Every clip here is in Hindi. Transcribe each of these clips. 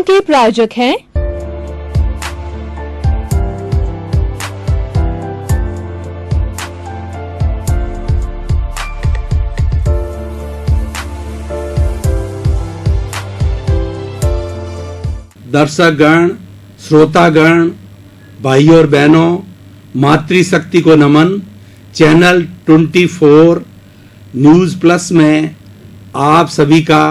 के प्रायोजक हैं दर्शकगण, श्रोतागण, भाई और बहनों, मातृशक्ति को नमन। चैनल 24 न्यूज़ प्लस में आप सभी का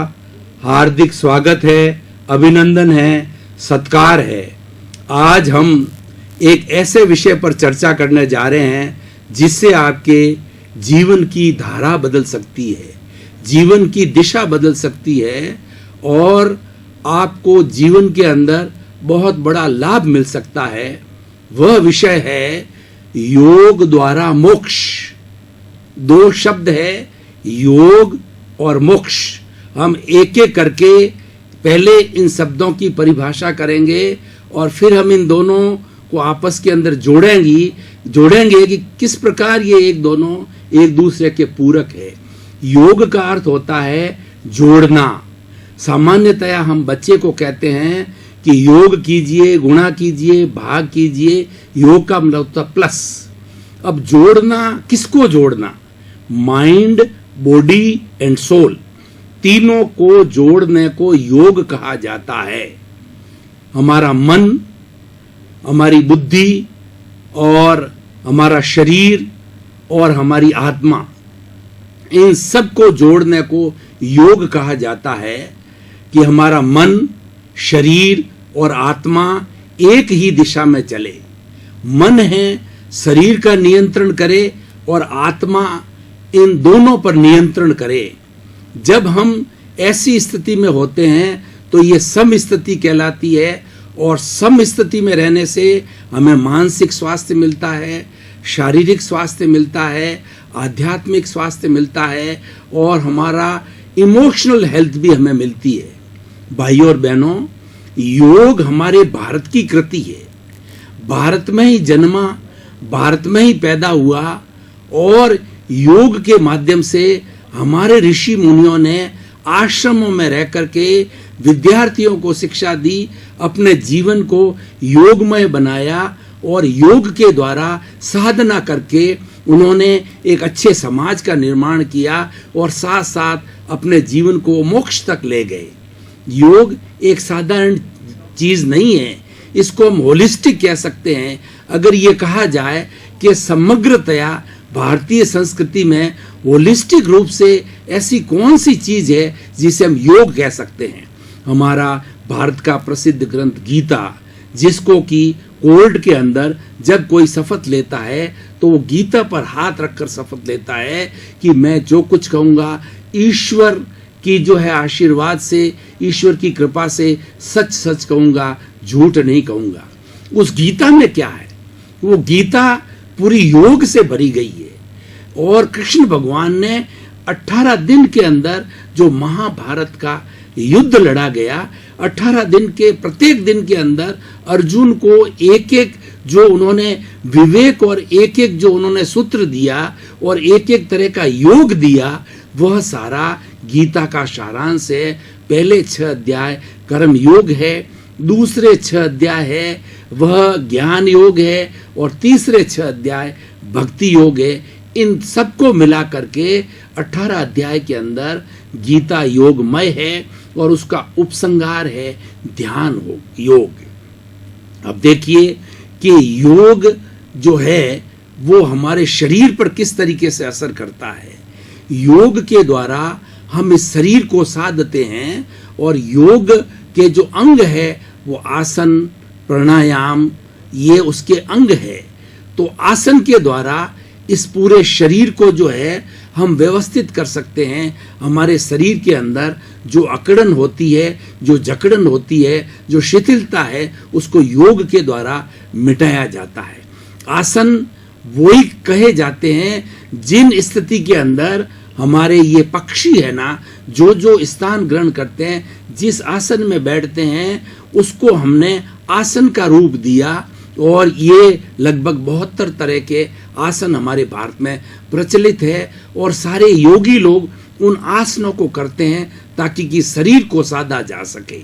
हार्दिक स्वागत है, अभिनंदन है, सत्कार है। आज हम एक ऐसे विषय पर चर्चा करने जा रहे हैं जिससे आपके जीवन की धारा बदल सकती है, जीवन की दिशा बदल सकती है और आपको जीवन के अंदर बहुत बड़ा लाभ मिल सकता है। वह विषय है योग द्वारा मोक्ष। दो शब्द है, योग और मोक्ष। हम एक एक करके पहले इन शब्दों की परिभाषा करेंगे और फिर हम इन दोनों को आपस के अंदर जोड़ेंगे कि किस प्रकार ये दोनों एक दूसरे के पूरक है। योग का अर्थ होता है जोड़ना। सामान्यतया हम बच्चे को कहते हैं कि योग कीजिए, गुणा कीजिए, भाग कीजिए। योग का मतलब होता प्लस। अब जोड़ना, किसको जोड़ना? माइंड, बॉडी एंड सोल, तीनों को जोड़ने को योग कहा जाता है। हमारा मन, हमारी बुद्धि और हमारा शरीर और हमारी आत्मा, इन सब को जोड़ने को योग कहा जाता है कि हमारा मन, शरीर और आत्मा एक ही दिशा में चले। मन है शरीर का नियंत्रण करे और आत्मा इन दोनों पर नियंत्रण करे। जब हम ऐसी स्थिति में होते हैं तो ये सम स्थिति कहलाती है और सम स्थिति में रहने से हमें मानसिक स्वास्थ्य मिलता है, शारीरिक स्वास्थ्य मिलता है, आध्यात्मिक स्वास्थ्य मिलता है और हमारा इमोशनल हेल्थ भी हमें मिलती है। भाइयों और बहनों, योग हमारे भारत की कृति है। भारत में ही जन्मा, भारत में ही पैदा हुआ और योग के माध्यम से हमारे ऋषि मुनियों ने आश्रमों में रह करके विद्यार्थियों को शिक्षा दी, अपने जीवन को योगमय बनाया और योग के द्वारा साधना करके उन्होंने एक अच्छे समाज का निर्माण किया और साथ साथ अपने जीवन को मोक्ष तक ले गए। योग एक साधारण चीज नहीं है, इसको हम होलिस्टिक कह सकते हैं। अगर ये कहा जाए कि समग्रतया भारतीय संस्कृति में होलिस्टिक रूप से ऐसी कौन सी चीज है जिसे हम योग कह सकते हैं? हमारा भारत का प्रसिद्ध ग्रंथ गीता, जिसको कि कोर्ट के अंदर जब कोई शपथ लेता है तो वो गीता पर हाथ रखकर शपथ लेता है कि मैं जो कुछ कहूंगा ईश्वर की जो है आशीर्वाद से, ईश्वर की कृपा से सच सच कहूंगा, झूठ नहीं कहूंगा। उस गीता में क्या है? वो गीता पूरी योग से भरी गई है और कृष्ण भगवान ने 18 दिन के अंदर जो महाभारत का युद्ध लड़ा गया, 18 दिन के प्रत्येक दिन के अंदर अर्जुन को एक एक जो उन्होंने विवेक और एक एक जो उन्होंने सूत्र दिया और एक एक तरह का योग दिया, वह सारा गीता का सारांश है। पहले 6 अध्याय कर्म योग है, दूसरे 6 अध्याय है वह ज्ञान योग है और तीसरे 6 अध्याय भक्ति योग है। इन सबको मिला करके 18 अध्याय के अंदर गीता योगमय है और उसका उपसंहार है ध्यान योग। अब देखिए कि योग जो है वो हमारे शरीर पर किस तरीके से असर करता है। योग के द्वारा हम इस शरीर को साधते हैं और योग के जो अंग है वो आसन, प्राणायाम, ये उसके अंग है। तो आसन के द्वारा इस पूरे शरीर को जो है हम व्यवस्थित कर सकते हैं। हमारे शरीर के अंदर जो अकड़न होती है, जो जकड़न होती है, जो शिथिलता है, उसको योग के द्वारा मिटाया जाता है। आसन वही कहे जाते हैं जिन स्थिति के अंदर हमारे ये पक्षी है ना, जो स्थान ग्रहण करते हैं, जिस आसन में बैठते हैं, उसको हमने आसन का रूप दिया और ये लगभग 72 तरह के आसन हमारे भारत में प्रचलित है और सारे योगी लोग उन आसनों को करते हैं ताकि कि शरीर को साधा जा सके।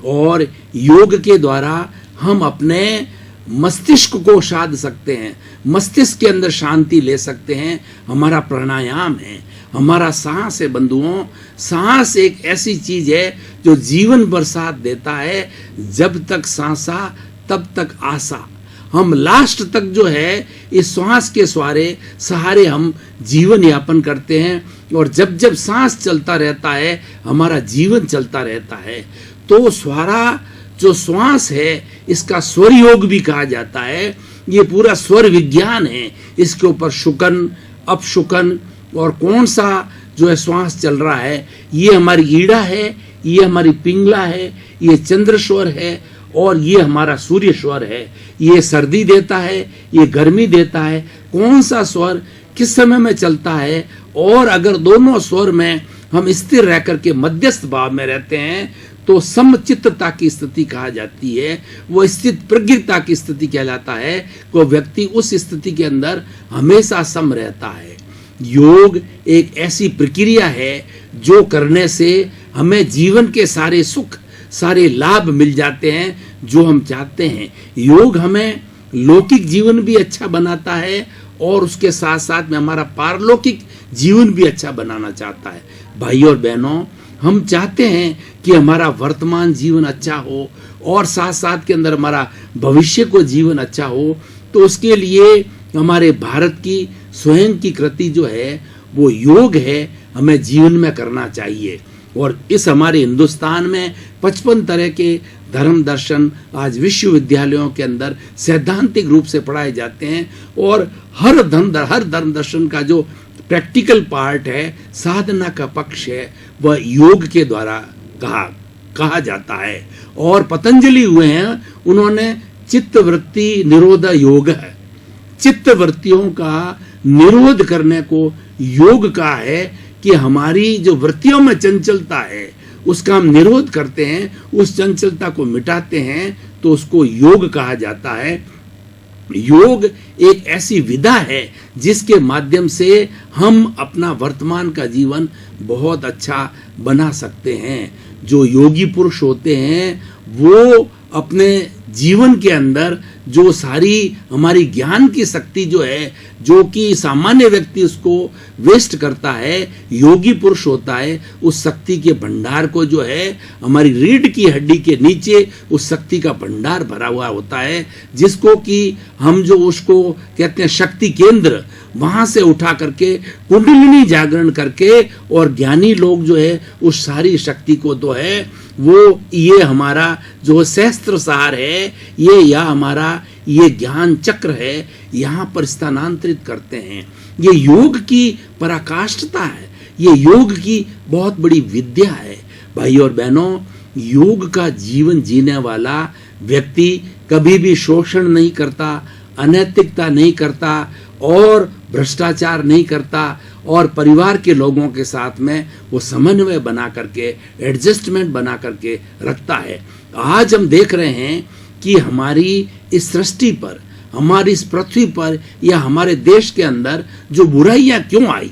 और योग के द्वारा हम अपने मस्तिष्क को साध सकते हैं, मस्तिष्क के अंदर शांति ले सकते हैं। हमारा प्राणायाम है, हमारा सांस है बंधुओं। सांस एक ऐसी चीज है जो जीवन भर साथ देता है। जब तक सांसा तब तक आशा। हम लास्ट तक जो है इस श्वास के सहारे हम जीवन यापन करते हैं, और जब जब सांस चलता रहता है हमारा जीवन चलता रहता है। तो स्वारा जो श्वास है इसका स्वर योग भी कहा जाता है। ये पूरा स्वर विज्ञान है। इसके ऊपर शुकन, अपशुकन और कौन सा जो है श्वास चल रहा है, ये हमारी ईड़ा है, ये हमारी पिंगला है, ये चंद्र स्वर है, और ये हमारा सूर्य स्वर है। ये सर्दी देता है, ये गर्मी देता है। कौन सा स्वर किस समय में चलता है, और अगर दोनों स्वर में हम स्थिर रह करके मध्यस्थ भाव में रहते हैं तो समचित्तता की स्थिति कहा जाती है। वो स्थित प्रज्ञता की स्थिति कहलाता है। को व्यक्ति उस स्थिति के अंदर हमेशा सम रहता है। योग एक ऐसी प्रक्रिया है जो करने से हमें जीवन के सारे सुख, सारे लाभ मिल जाते हैं जो हम चाहते हैं। योग हमें लौकिक जीवन भी अच्छा बनाता है और उसके साथ साथ में हमारा पारलौकिक जीवन भी अच्छा बनाना चाहता है। भाई और बहनों, हम चाहते हैं कि हमारा वर्तमान जीवन अच्छा हो और साथ साथ के अंदर हमारा भविष्य को जीवन अच्छा हो। तो उसके लिए हमारे भारत की स्वयं की कृति जो है वो योग है, हमें जीवन में करना चाहिए। और इस हमारे हिंदुस्तान में 55 तरह के धर्म दर्शन आज विश्वविद्यालयों के अंदर सैद्धांतिक रूप से पढ़ाए जाते हैं, और हर धर्म दर्शन का जो प्रैक्टिकल पार्ट है, साधना का पक्ष है, वह योग के द्वारा कहा जाता है। और पतंजलि हुए हैं, उन्होंने चित्तवृत्ति निरोध योग है, चित्तवृत्तियों का निरोध करने को योग का है कि हमारी जो वृत्तियों में चंचलता है उसका हम निरोध करते हैं, उस चंचलता को मिटाते हैं, तो उसको योग कहा जाता है। योग एक ऐसी विधा है जिसके माध्यम से हम अपना वर्तमान का जीवन बहुत अच्छा बना सकते हैं। जो योगी पुरुष होते हैं वो अपने जीवन के अंदर जो सारी हमारी ज्ञान की शक्ति जो है, जो कि सामान्य व्यक्ति उसको वेस्ट करता है, योगी पुरुष होता है उस शक्ति के भंडार को जो है हमारी रीढ़ की हड्डी के नीचे उस शक्ति का भंडार भरा हुआ होता है, जिसको कि हम जो उसको कहते हैं शक्ति केंद्र, वहां से उठा करके कुंडलिनी जागरण करके, और ज्ञानी लोग जो है उस सारी शक्ति को तो है वो ये हमारा जो सहस्त्र सार है, या हमारा ये ज्ञान चक्र है, यहाँ पर स्थानांतरित करते हैं। ये योग की पराकाष्ठता है, ये योग की बहुत बड़ी विद्या है। भाई और बहनों, योग का जीवन जीने वाला व्यक्ति कभी भी शोषण नहीं करता, अनैतिकता नहीं करता और भ्रष्टाचार नहीं करता, और परिवार के लोगों के साथ में वो समन्वय बना करके, एडजस्टमेंट बना करके रखता है। आज हम देख रहे हैं कि हमारी इस सृष्टि पर, हमारी इस पृथ्वी पर या हमारे देश के अंदर जो बुराइयां क्यों आई,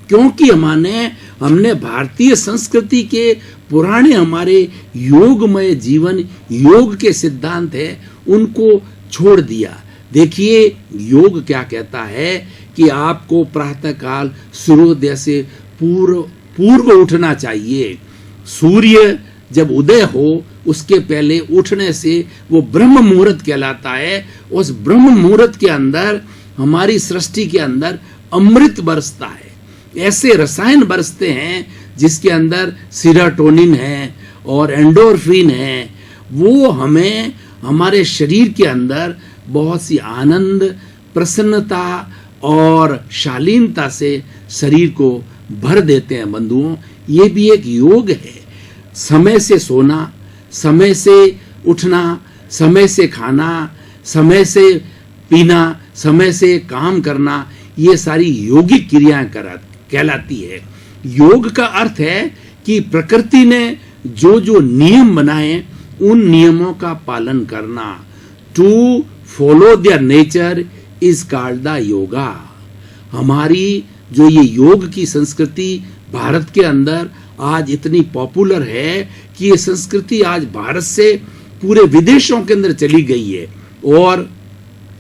क्योंकि हमने भारतीय संस्कृति के पुराने हमारे योगमय जीवन, योग के सिद्धांत है, उनको छोड़ दिया। देखिए योग क्या कहता है कि आपको प्रातःकाल सूर्योदय से पूर्व उठना चाहिए। सूर्य जब उदय हो उसके पहले उठने से वो ब्रह्म मुहूर्त कहलाता है। उस ब्रह्म मुहूर्त के अंदर हमारी सृष्टि के अंदर अमृत बरसता है, ऐसे रसायन बरसते हैं जिसके अंदर सीरोटोनिन है और एंडोर्फिन है। वो हमें हमारे शरीर के अंदर बहुत सी आनंद, प्रसन्नता और शालीनता से शरीर को भर देते हैं। बंधुओं, ये भी एक योग है। समय से सोना, समय से उठना, समय से खाना, समय से पीना, समय से काम करना, ये सारी योगिक क्रियाएं कहलाती है। योग का अर्थ है कि प्रकृति ने जो जो नियम बनाए उन नियमों का पालन करना। To follow their nature is called the yoga. हमारी जो ये योग की संस्कृति भारत के अंदर आज इतनी पॉपुलर है कि ये संस्कृति आज भारत से पूरे विदेशों के अंदर चली गई है। और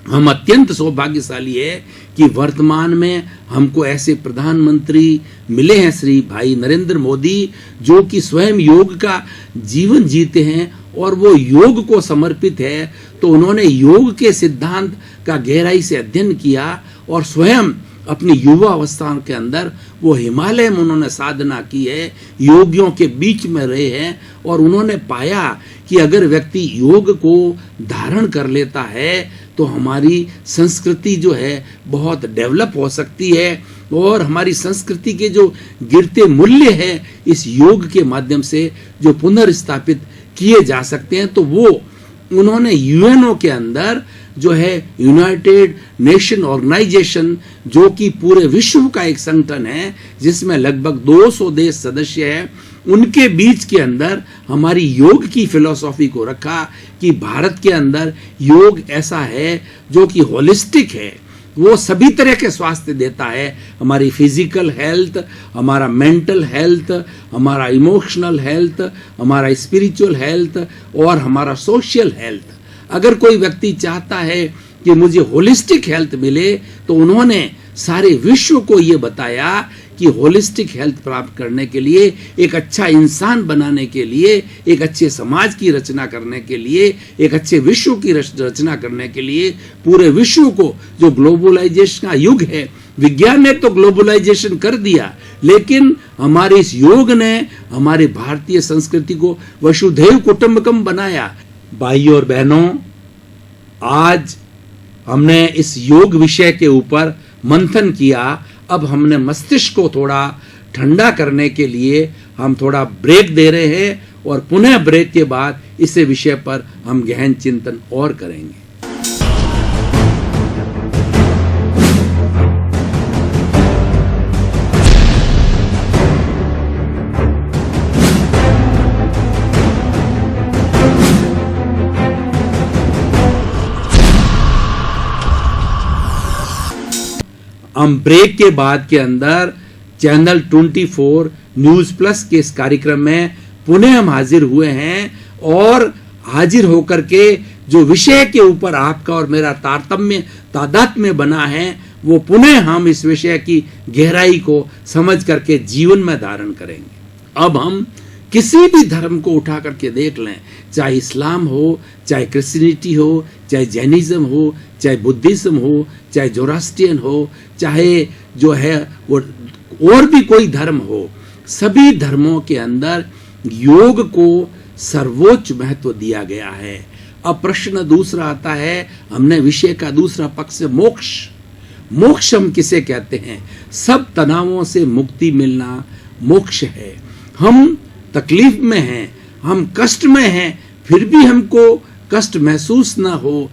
हम अत्यंत सौभाग्यशाली है कि वर्तमान में हमको ऐसे प्रधानमंत्री मिले हैं श्री भाई नरेंद्र मोदी, जो कि स्वयं योग का जीवन जीते हैं और वो योग को समर्पित है। तो उन्होंने योग के सिद्धांत का गहराई से अध्ययन किया और स्वयं अपनी युवा अवस्था के अंदर वो हिमालय में उन्होंने साधना की है, योगियों के बीच में रहे हैं और उन्होंने पाया कि अगर व्यक्ति योग को धारण कर लेता है तो हमारी संस्कृति जो है बहुत डेवलप हो सकती है और हमारी संस्कृति के जो गिरते मूल्य है इस योग के माध्यम से जो पुनर्स्थापित किए जा सकते हैं। तो वो उन्होंने यूएनओ के अंदर जो है यूनाइटेड नेशन ऑर्गेनाइजेशन, जो कि पूरे विश्व का एक संगठन है जिसमें लगभग 200 देश सदस्य हैं, उनके बीच के अंदर हमारी योग की फिलॉसफी को रखा कि भारत के अंदर योग ऐसा है जो कि होलिस्टिक है, वो सभी तरह के स्वास्थ्य देता है। हमारी फिजिकल हेल्थ, हमारा मेंटल हेल्थ, हमारा इमोशनल हेल्थ, हमारा स्पिरिचुअल हेल्थ और हमारा सोशल हेल्थ। अगर कोई व्यक्ति चाहता है कि मुझे होलिस्टिक हेल्थ मिले तो उन्होंने सारे विश्व को ये बताया कि होलिस्टिक हेल्थ प्राप्त करने के लिए, एक अच्छा इंसान बनाने के लिए, एक अच्छे समाज की रचना करने के लिए, एक अच्छे विश्व की रचना करने के लिए पूरे विश्व को, जो ग्लोबलाइजेशन का युग है, विज्ञान ने तो ग्लोबलाइजेशन कर दिया, लेकिन हमारे इस योग ने हमारी भारतीय संस्कृति को वसुधैव कुटुंबकम बनाया। भाइयों और बहनों, आज हमने इस योग विषय के ऊपर मंथन किया। अब हमने मस्तिष्क को थोड़ा ठंडा करने के लिए हम थोड़ा ब्रेक दे रहे हैं और पुनः ब्रेक के बाद इस विषय पर हम गहन चिंतन और करेंगे। हम ब्रेक के बाद के अंदर चैनल 24 न्यूज प्लस के इस कार्यक्रम में पुनः हम हाजिर हुए हैं और हाजिर होकर के जो विषय के ऊपर आपका और मेरा तादात्म्य बना है, वो पुनः हम इस विषय की गहराई को समझ करके जीवन में धारण करेंगे। अब हम किसी भी धर्म को उठा करके देख लें, चाहे इस्लाम हो, चाहे क्रिश्चियनिटी हो, चाहे जैनिज्म हो, चाहे बुद्धिज्म हो, चाहे जोरास्ट्रियन हो, चाहे जो है वो और भी कोई धर्म हो, सभी धर्मों के अंदर योग को सर्वोच्च महत्व दिया गया है। अब प्रश्न दूसरा आता है, हमने विषय का दूसरा पक्ष मोक्ष। मोक्ष हम किसे कहते हैं? सब तनावों से मुक्ति मिलना मोक्ष है। हम तकलीफ में हैं, हम कष्ट में हैं, फिर भी हमको कष्ट महसूस ना हो,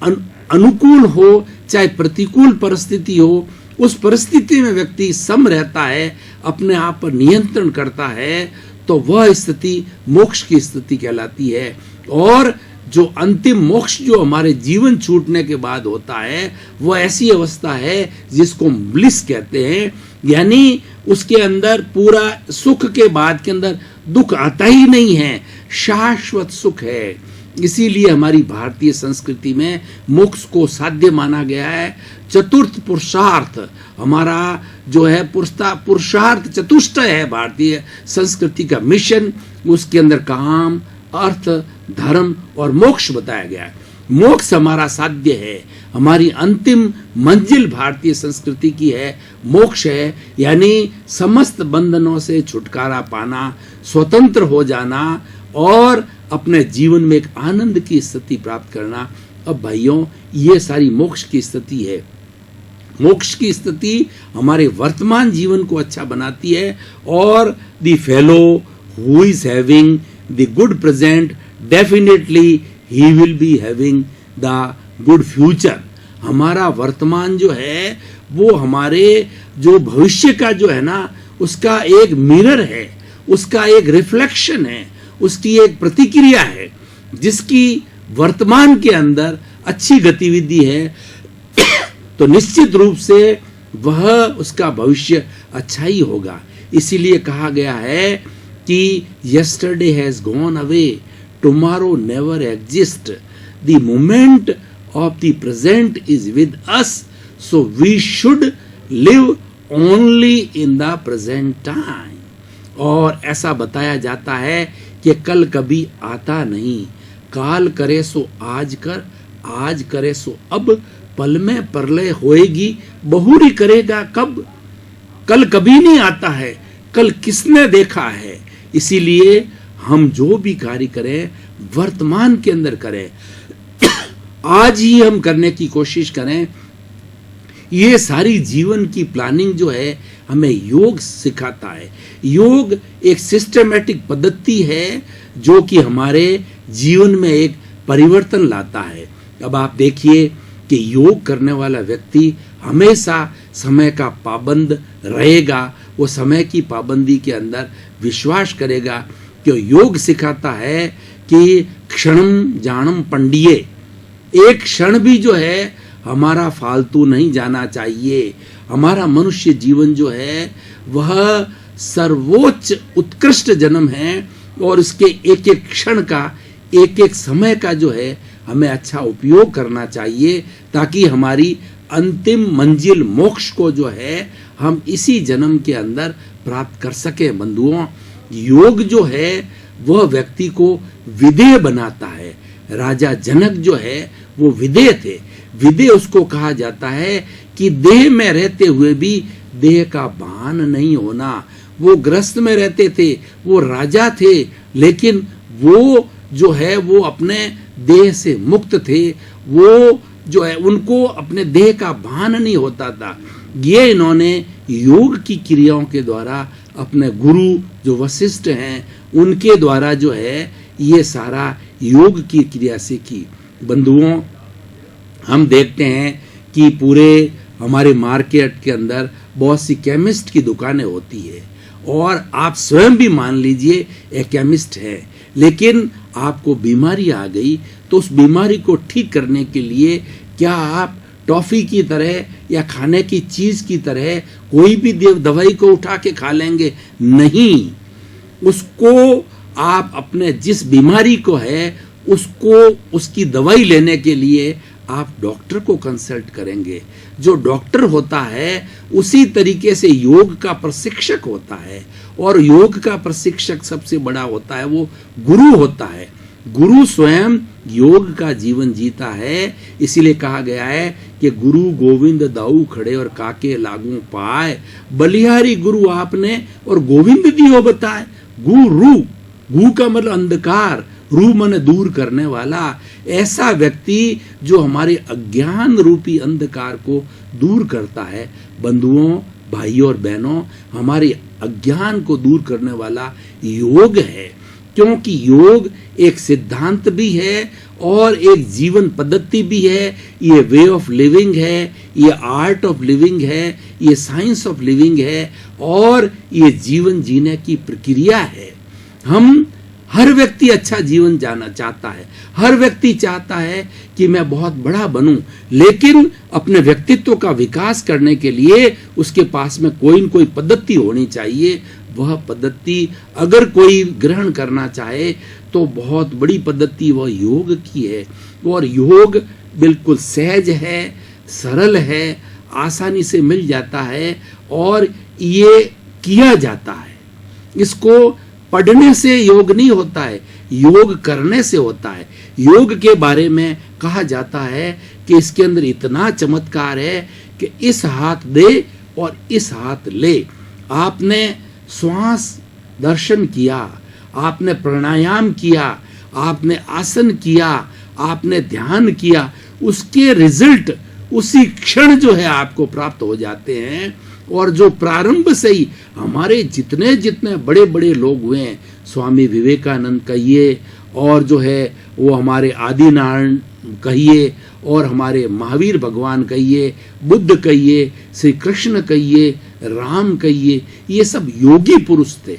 अनुकूल हो चाहे प्रतिकूल परिस्थिति हो, उस परिस्थिति में व्यक्ति सम रहता है, अपने आप पर नियंत्रण करता है, तो वह स्थिति मोक्ष की स्थिति कहलाती है। और जो अंतिम मोक्ष जो हमारे जीवन छूटने के बाद होता है, वह ऐसी अवस्था है जिसको ब्लिस कहते हैं, यानी उसके अंदर पूरा सुख के बाद के अंदर दुख आता ही नहीं है, शाश्वत सुख है। इसीलिए हमारी भारतीय संस्कृति में मोक्ष को साध्य माना गया है। चतुर्थ पुरुषार्थ हमारा जो है पुरुषार्थ चतुष्टय है भारतीय संस्कृति का मिशन, उसके अंदर काम, अर्थ, धर्म और मोक्ष बताया गया है। मोक्ष हमारा साध्य है, हमारी अंतिम मंजिल भारतीय संस्कृति की है, मोक्ष है, यानी समस्त बंधनों से छुटकारा पाना, स्वतंत्र हो जाना और अपने जीवन में एक आनंद की स्थिति प्राप्त करना। अब भाइयों, ये सारी मोक्ष की स्थिति है। मोक्ष की स्थिति हमारे वर्तमान जीवन को अच्छा बनाती है और the fellow who is having the good present definitely he will be having the good future. हमारा वर्तमान जो है वो हमारे जो भविष्य का जो है ना, उसका एक मिरर है, उसका एक रिफ्लेक्शन है, उसकी एक प्रतिक्रिया है। जिसकी वर्तमान के अंदर अच्छी गतिविधि है तो निश्चित रूप से वह उसका भविष्य अच्छा ही होगा। इसीलिए कहा गया है कि yesterday has gone away, tomorrow never exists, the moment of the present is with us, so we should live only in the present time. और ऐसा बताया जाता है कि कल कभी आता नहीं, काल करे सो आज कर, आज करे सो अब, पल में प्रलय होएगी, बहुरी करेगा कब। कल कभी नहीं आता है, कल किसने देखा है। इसीलिए हम जो भी कार्य करें वर्तमान के अंदर करें, आज ही हम करने की कोशिश करें। ये सारी जीवन की प्लानिंग जो है हमें योग सिखाता है। योग एक सिस्टमैटिक पद्धति है जो कि हमारे जीवन में एक परिवर्तन लाता है। अब आप देखिए कि योग करने वाला व्यक्ति हमेशा समय का पाबंद रहेगा, वो समय की पाबंदी के अंदर विश्वास करेगा। कि योग सिखाता है कि क्षणम जानम पंडिये, एक क्षण भी जो है हमारा फालतू नहीं जाना चाहिए। हमारा मनुष्य जीवन जो है वह सर्वोच्च उत्कृष्ट जन्म है और इसके एक एक क्षण का, एक एक समय का जो है हमें अच्छा उपयोग करना चाहिए, ताकि हमारी अंतिम मंजिल मोक्ष को जो है हम इसी जन्म के अंदर प्राप्त कर सके। बंधुओं, योग जो है वह व्यक्ति को विदेह बनाता है। राजा जनक जो है वो विदेह थे। विदेह उसको कहा जाता है कि देह में रहते हुए भी देह का भान नहीं होना। वो ग्रस्त में रहते थे, वो राजा थे, लेकिन वो जो है वो अपने देह से मुक्त थे। वो जो है उनको अपने देह का भान नहीं होता था। ये इन्होंने योग की क्रियाओं के द्वारा अपने गुरु जो वशिष्ठ हैं उनके द्वारा जो है ये सारा योग की क्रिया से की। बंधुओं, हम देखते हैं कि पूरे हमारे मार्केट के अंदर बहुत सी केमिस्ट की दुकानें होती है और आप स्वयं भी मान लीजिए एक केमिस्ट है, लेकिन आपको बीमारी आ गई तो उस बीमारी को ठीक करने के लिए क्या आप टॉफी की तरह या खाने की चीज की तरह कोई भी दवाई को उठा के खा लेंगे? नहीं, उसको आप अपने जिस बीमारी को है उसको उसकी दवाई लेने के लिए आप डॉक्टर को कंसल्ट करेंगे। जो डॉक्टर होता है उसी तरीके से योग का प्रशिक्षक होता है, और योग का प्रशिक्षक सबसे बड़ा होता है वो गुरु होता है। गुरु स्वयं योग का जीवन जीता है। इसीलिए कहा गया है कि गुरु गोविंद दाऊ खड़े और काके लागू पाए, बलिहारी गुरु आपने और गोविंद दियो बताए। गुरु, गु का मतलब अंधकार, रू मन दूर करने वाला। ऐसा व्यक्ति जो हमारे अज्ञान रूपी अंधकार को दूर करता है। बंधुओं, भाइयों और बहनों, हमारे अज्ञान को दूर करने वाला योग है, क्योंकि योग एक सिद्धांत भी है और एक जीवन पद्धति भी है। ये वे ऑफ लिविंग है, ये आर्ट ऑफ लिविंग है, ये साइंस ऑफ लिविंग है और ये जीवन जीने की प्रक्रिया है। हम हर व्यक्ति अच्छा जीवन जाना चाहता है, हर व्यक्ति चाहता है कि मैं बहुत बड़ा बनूं, लेकिन अपने व्यक्तित्व का विकास करने के लिए उसके पास में कोई न कोई पद्धति होनी चाहिए। वह पद्धति अगर कोई ग्रहण करना चाहे तो बहुत बड़ी पद्धति वह योग की है, और योग बिल्कुल सहज है, सरल है, आसानी से मिल जाता है और ये किया जाता है। इसको पढ़ने से योग नहीं होता है, योग करने से होता है। योग के बारे में कहा जाता है कि इसके अंदर इतना चमत्कार है कि इस हाथ दे और इस हाथ ले। आपने श्वास दर्शन किया, आपने प्राणायाम किया, आपने आसन किया, आपने ध्यान किया, उसके रिजल्ट उसी क्षण जो है आपको प्राप्त हो जाते हैं। और जो प्रारंभ से ही हमारे जितने जितने बड़े बड़े लोग हुए हैं, स्वामी विवेकानंद कहिए, और जो है वो हमारे आदिनारायण कहिए, और हमारे महावीर भगवान कहिए, बुद्ध कहिए, श्री कृष्ण कहिए, राम कहिए, ये सब योगी पुरुष थे।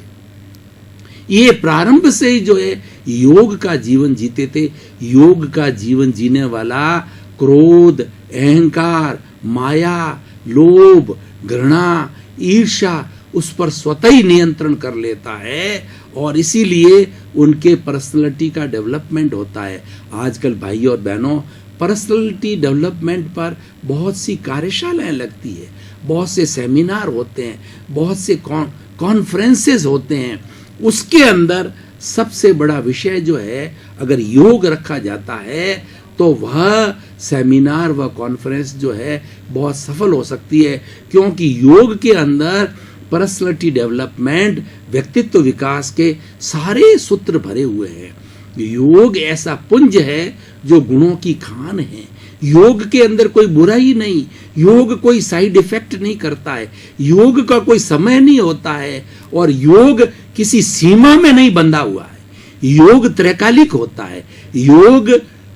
ये प्रारंभ से ही जो है योग का जीवन जीते थे। योग का जीवन जीने वाला क्रोध, अहंकार, माया, लोभ, घृणा, ईर्ष्या उस पर स्वतः ही नियंत्रण कर लेता है और इसीलिए उनके पर्सनैलिटी का डेवलपमेंट होता है। आजकल भाई और बहनों, पर्सनैलिटी डेवलपमेंट पर बहुत सी कार्यशालाएं लगती है, बहुत से सेमिनार होते हैं, बहुत से कॉन्फ्रेंसेस होते हैं। उसके अंदर सबसे बड़ा विषय जो है, अगर योग रखा जाता है तो वह सेमिनार व कॉन्फ्रेंस जो है बहुत सफल हो सकती है, क्योंकि योग के अंदर पर्सनैलिटी डेवलपमेंट, व्यक्तित्व विकास के सारे सूत्र भरे हुए हैं। योग ऐसा पुंज है जो गुणों की खान है। योग के अंदर कोई बुराई नहीं, योग कोई साइड इफेक्ट नहीं करता है, योग का कोई समय नहीं होता है और योग किसी सीमा में नहीं बंधा हुआ है। योग त्रैकालिक होता है। योग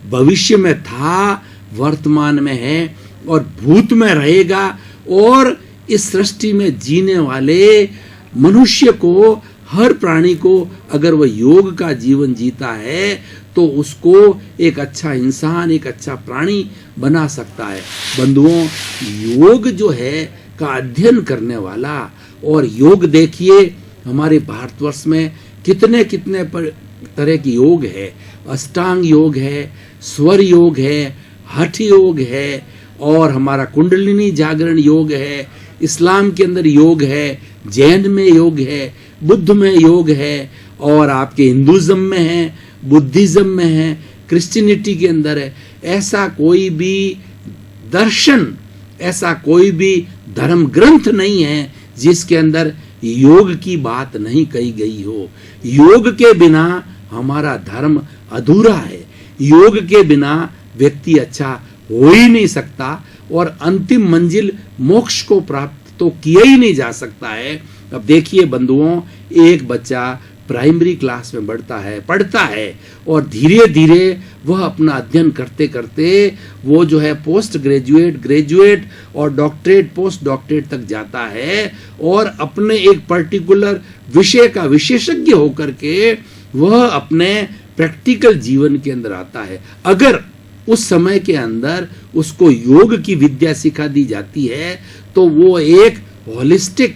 भविष्य में था, वर्तमान में है और भूत में रहेगा। और इस सृष्टि में जीने वाले मनुष्य को, हर प्राणी को अगर वह योग का जीवन जीता है तो उसको एक अच्छा इंसान, एक अच्छा प्राणी बना सकता है। बंधुओं, योग जो है का अध्ययन करने वाला, और योग देखिए हमारे भारतवर्ष में कितने कितने तरह की योग है। अष्टांग योग है, स्वर योग है, हठ योग है, और हमारा कुंडलिनी जागरण योग है। इस्लाम के अंदर योग है, जैन में योग है, बुद्ध में योग है, और आपके हिंदुज्म में है, बुद्धिज्म में है, क्रिश्चियनिटी के अंदर है। ऐसा कोई भी दर्शन, ऐसा कोई भी धर्म ग्रंथ नहीं है जिसके अंदर योग की बात नहीं कही गई हो। योग के बिना हमारा धर्म अधूरा है। योग के बिना व्यक्ति अच्छा हो ही नहीं सकता और अंतिम मंजिल मोक्ष को प्राप्त तो किया ही नहीं जा सकता है। अब देखिए बंधुओं, एक बच्चा प्राइमरी क्लास में पढ़ता है और धीरे धीरे वह अपना अध्ययन करते करते वो जो है पोस्ट ग्रेजुएट, ग्रेजुएट और डॉक्टरेट, पोस्ट डॉक्टरेट तक जाता है और अपने एक पर्टिकुलर विषय का विशेषज्ञ होकर के वह अपने प्रैक्टिकल जीवन के अंदर आता है। अगर उस समय के अंदर उसको योग की विद्या सिखा दी जाती है तो वो एक होलिस्टिक,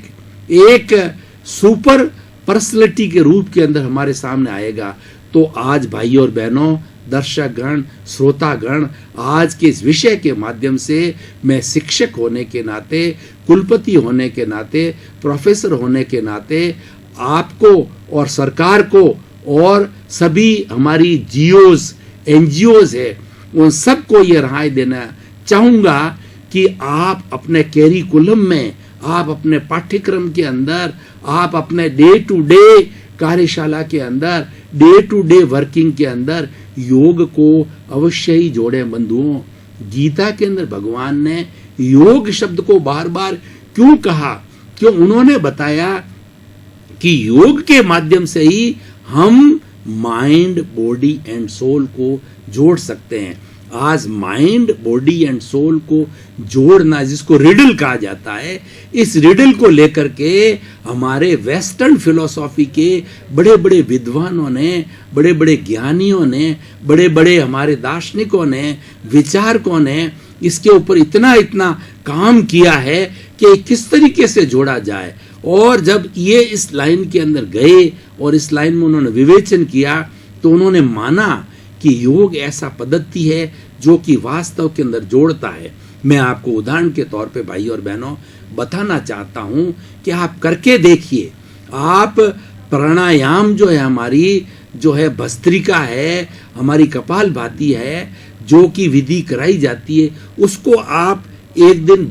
एक सुपर पर्सनैलिटी के रूप के अंदर हमारे सामने आएगा। तो आज भाई और बहनों, दर्शकगण, श्रोतागण, आज के इस विषय के माध्यम से मैं शिक्षक होने के नाते, कुलपति होने के नाते, प्रोफेसर होने के नाते आपको और सरकार को और सभी हमारी जीओज, एनजीओज है, उन सबको ये राय देना चाहूँगा कि आप अपने कैरिकुलम में, आप अपने पाठ्यक्रम के अंदर, आप अपने डे टू डे कार्यशाला के अंदर, डे टू डे वर्किंग के अंदर योग को अवश्य ही जोड़ें। बंधुओं, गीता के अंदर भगवान ने योग शब्द को बार बार क्यों कहा? क्यों? उन्होंने बताया कि योग के माध्यम से ही हम माइंड, बॉडी एंड सोल को जोड़ सकते हैं। आज माइंड, बॉडी एंड सोल को जोड़ना, जिसको रिडल कहा जाता है, इस रिडल को लेकर के हमारे वेस्टर्न फिलॉसफी के बड़े बड़े विद्वानों ने, बड़े बड़े ज्ञानियों ने, बड़े बड़े हमारे दार्शनिकों ने, विचारकों ने इसके ऊपर इतना इतना काम किया है कि किस तरीके से जोड़ा जाए। और जब ये इस लाइन के अंदर गए और इस लाइन में उन्होंने विवेचन किया तो उन्होंने माना कि योग ऐसा पद्धति है जो कि वास्तव के अंदर जोड़ता है। मैं आपको उदाहरण के तौर पे भाई और बहनों बताना चाहता हूं कि आप करके देखिए। आप प्राणायाम जो है, हमारी जो है भस्त्रिका है, हमारी कपालभाति है, जो कि विधि कराई जाती है, उसको आप एक दिन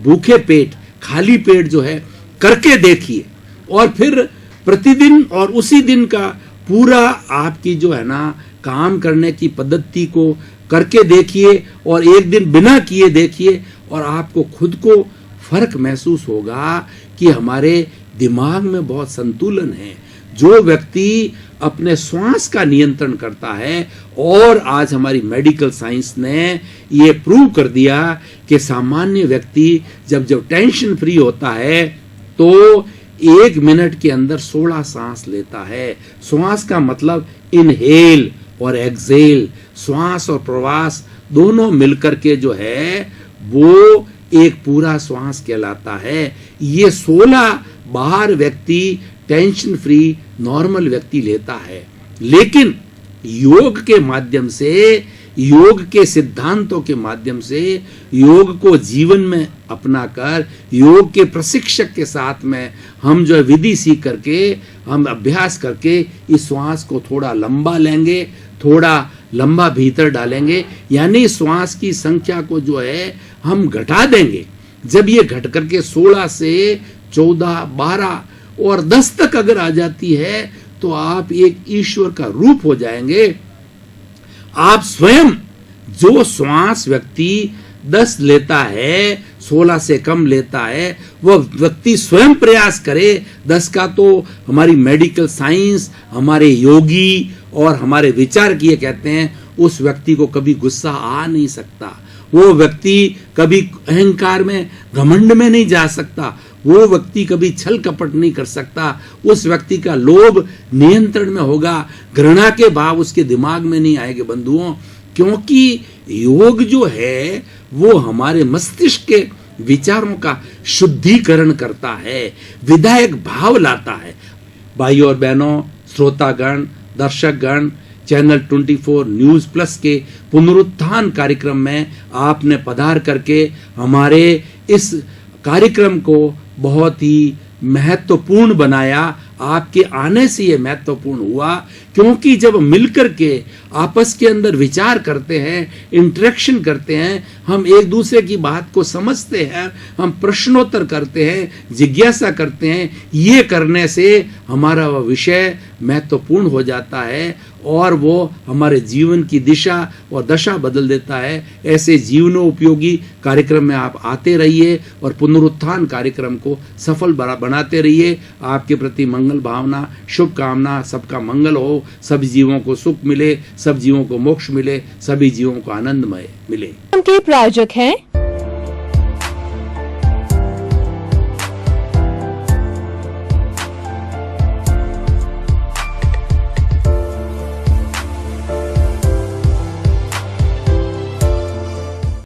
भूखे पेट, खाली पेट जो है करके देखिए और फिर प्रतिदिन और उसी दिन का पूरा आपकी जो है ना काम करने की पद्धति को करके देखिए और एक दिन बिना किए देखिए और आपको खुद को फर्क महसूस होगा कि हमारे दिमाग में बहुत संतुलन है। जो व्यक्ति अपने श्वास का नियंत्रण करता है, और आज हमारी मेडिकल साइंस ने ये प्रूव कर दिया कि सामान्य व्यक्ति जब टेंशन फ्री होता है तो 1 मिनट के अंदर 16 सांस लेता है। श्वास का मतलब इनहेल और एक्सेल, श्वास और प्रवास दोनों मिलकर के जो है वो एक पूरा श्वास कहलाता है। ये 16 बाहर व्यक्ति टेंशन फ्री नॉर्मल व्यक्ति लेता है। लेकिन योग के माध्यम से, योग के सिद्धांतों के माध्यम से, योग को जीवन में अपनाकर, योग के प्रशिक्षक के साथ में हम जो है विधि सीख करके, हम अभ्यास करके इस श्वास को थोड़ा लंबा लेंगे, थोड़ा लंबा भीतर डालेंगे, यानी श्वास की संख्या को जो है हम घटा देंगे। जब ये घट करके 16 से 14, 12 और 10 तक अगर आ जाती है तो आप एक ईश्वर का रूप हो जाएंगे। आप स्वयं, जो श्वास व्यक्ति 10 लेता है, 16 से कम लेता है, वह व्यक्ति स्वयं प्रयास करे 10 का, तो हमारी मेडिकल साइंस, हमारे योगी और हमारे विचार किए कहते हैं उस व्यक्ति को कभी गुस्सा आ नहीं सकता, वो व्यक्ति कभी अहंकार में, घमंड में नहीं जा सकता, वो व्यक्ति कभी छल कपट नहीं कर सकता, उस व्यक्ति का लोभ नियंत्रण में होगा, घृणा के भाव उसके दिमाग में नहीं आएंगे बंधुओं। क्योंकि योग जो है वो हमारे मस्तिष्क के विचारों का शुद्धिकरण करता है, विधायक भाव लाता है। भाइयों और बहनों, श्रोतागण, दर्शकगण, चैनल 24 न्यूज प्लस के पुनरुत्थान कार्यक्रम में आपने पधार करके हमारे इस कार्यक्रम को बहुत ही महत्वपूर्ण बनाया। आपके आने से ये महत्वपूर्ण हुआ क्योंकि जब मिलकर के आपस के अंदर विचार करते हैं, इंटरेक्शन करते हैं, हम एक दूसरे की बात को समझते हैं, हम प्रश्नोत्तर करते हैं, जिज्ञासा करते हैं, ये करने से हमारा वह विषय महत्वपूर्ण हो जाता है और वो हमारे जीवन की दिशा और दशा बदल देता है। ऐसे जीवनोपयोगी कार्यक्रम में आप आते रहिए और पुनरुत्थान कार्यक्रम को सफल बनाते रहिए। आपके प्रति मंगल भावना, शुभकामना, सबका मंगल हो, सभी जीवों को सुख मिले, सब जीवों को मोक्ष मिले, सभी जीवों को आनंदमय मिले। के प्रायोजक हैं